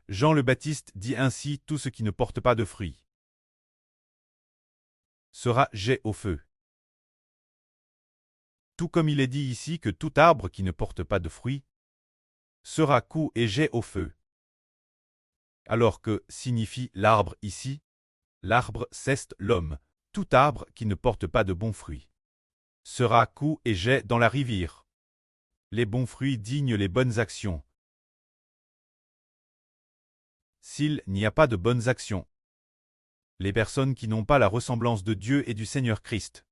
Jean le Baptiste dit ainsi: tout ce qui ne porte pas de fruits sera jeté au feu. Tout comme il est dit ici que tout arbre qui ne porte pas de fruits sera coupé et jeté au feu. Alors que signifie l'arbre ici? L'arbre, c'est l'homme. Tout arbre qui ne porte pas de bons fruits sera coupé et jeté dans la rivière. Les bons fruits dignent les bonnes actions. S'il n'y a pas de bonnes actions, les personnes qui n'ont pas la ressemblance de Dieu et du Seigneur Christ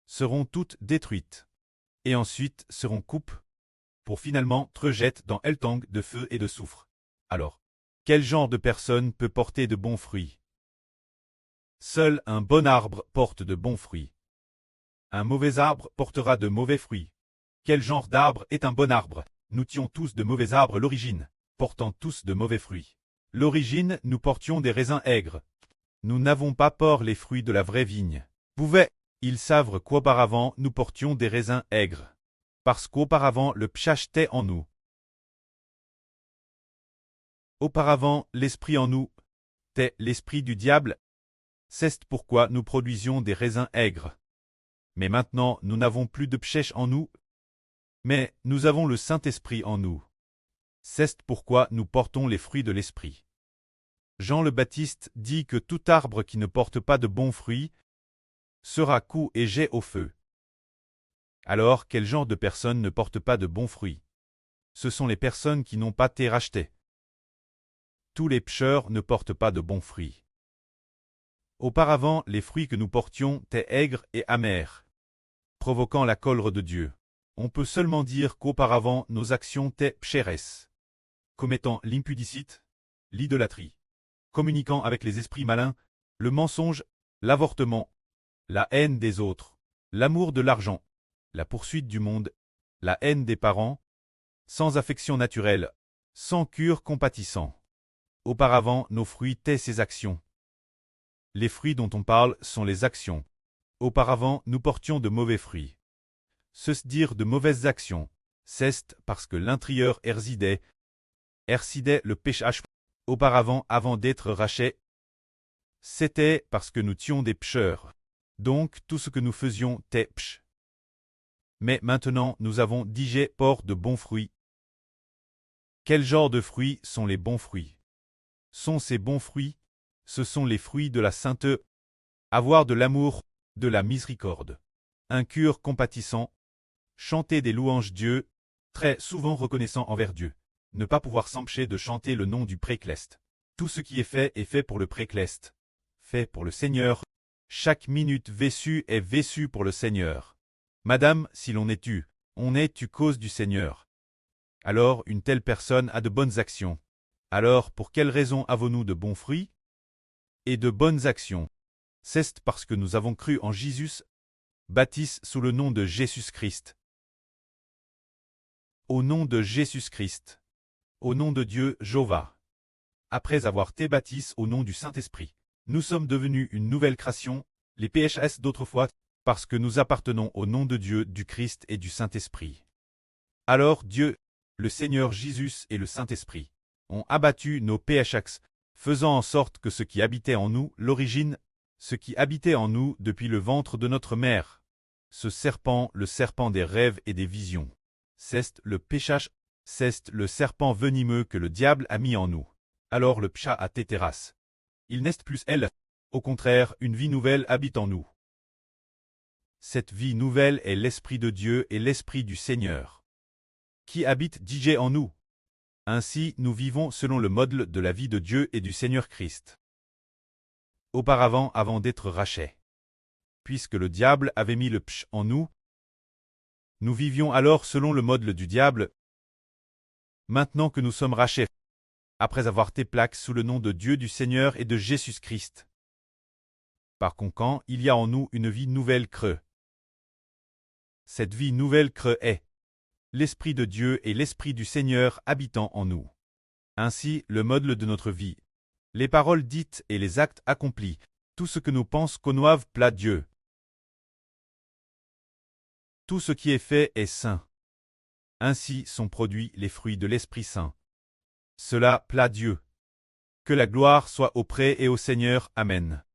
seront toutes détruites, et ensuite seront coupées, pour finalement être jetées dans el tang de feu et de soufre. Alors, quel genre de personne peut porter de bons fruits? Seul un bon arbre porte de bons fruits. Un mauvais arbre portera de mauvais fruits. Quel genre d'arbre est un bon arbre? Nous étions tous de mauvais arbres l'origine, portant tous de mauvais fruits. L'origine, nous portions des raisins aigres. Nous n'avons pas porté les fruits de la vraie vigne. Ils savent qu'auparavant nous portions des raisins aigres. Parce qu'auparavant le pshach était en nous. Auparavant l'esprit en nous était l'esprit du diable. C'est pourquoi nous produisions des raisins aigres. Mais maintenant nous n'avons plus de pshach en nous, mais nous avons le Saint-Esprit en nous. C'est pourquoi nous portons les fruits de l'Esprit. Jean le Baptiste dit que tout arbre qui ne porte pas de bons fruits sera coupé et jeté au feu. Alors, quel genre de personnes ne portent pas de bons fruits? Ce sont les personnes qui n'ont pas été rachetées. Tous les pêcheurs ne portent pas de bons fruits. Auparavant, les fruits que nous portions étaient aigres et amers, provoquant la colère de Dieu. On peut seulement dire qu'auparavant nos actions étaient pécheresses, commettant l'impudicité, l'idolâtrie, communiquant avec les esprits malins, le mensonge, l'avortement, la haine des autres, l'amour de l'argent, la poursuite du monde, la haine des parents, sans affection naturelle, sans cœur compatissant. Auparavant, nos fruits étaient ces actions. Les fruits dont on parle sont les actions. Auparavant, nous portions de mauvais fruits. Se dire de mauvaises actions, c'est parce que l'intérieur résidait le péchage. Auparavant, avant d'être rachetés, c'était parce que nous étions des pécheurs. Donc, tout ce que nous faisions était péché. Mais maintenant, nous avons digé port de bons fruits. Quel genre de fruits sont les bons fruits? Sont ces bons fruits? Ce sont les fruits de la sainteté. Avoir de l'amour, de la miséricorde, un cœur compatissant, chanter des louanges Dieu, très souvent reconnaissant envers Dieu, ne pas pouvoir s'empêcher de chanter le nom du précleste. Tout ce qui est fait pour le précleste, fait pour le Seigneur. Chaque minute vécue est vécue pour le Seigneur. Madame, si l'on est tu, on est tu cause du Seigneur. Alors une telle personne a de bonnes actions. Alors pour quelle raison avons-nous de bons fruits et de bonnes actions? C'est parce que nous avons cru en Jésus, baptisé sous le nom de Jésus-Christ. Au nom de Jésus-Christ. Au nom de Dieu, Jéhovah. Après avoir été baptisés au nom du Saint-Esprit, nous sommes devenus une nouvelle création, les PHS d'autrefois, parce que nous appartenons au nom de Dieu, du Christ et du Saint-Esprit. Alors Dieu, le Seigneur Jésus et le Saint-Esprit, ont abattu nos PHX, faisant en sorte que ce qui habitait en nous, l'origine, ce qui habitait en nous depuis le ventre de notre mère, ce serpent, le serpent des rêves et des visions, c'est le péchage, c'est le serpent venimeux que le diable a mis en nous. Alors le psha a tétéras. Il n'est plus elle. Au contraire, une vie nouvelle habite en nous. Cette vie nouvelle est l'Esprit de Dieu et l'Esprit du Seigneur, qui habite DJ en nous. Ainsi, nous vivons selon le modèle de la vie de Dieu et du Seigneur Christ. Auparavant, avant d'être rachetés, puisque le diable avait mis le psh en nous, nous vivions alors selon le modèle du diable. Maintenant que nous sommes rachetés, après avoir été plaqués sous le nom de Dieu, du Seigneur et de Jésus-Christ. Par conséquent, il y a en nous une vie nouvelle creux. Cette vie nouvelle creux est l'Esprit de Dieu et l'Esprit du Seigneur habitant en nous. Ainsi, le modèle de notre vie, les paroles dites et les actes accomplis, tout ce que nous pensons qu'honorent plaît Dieu. Tout ce qui est fait est saint. Ainsi sont produits les fruits de l'Esprit Saint. Cela plaît Dieu. Que la gloire soit auprès et au Seigneur. Amen.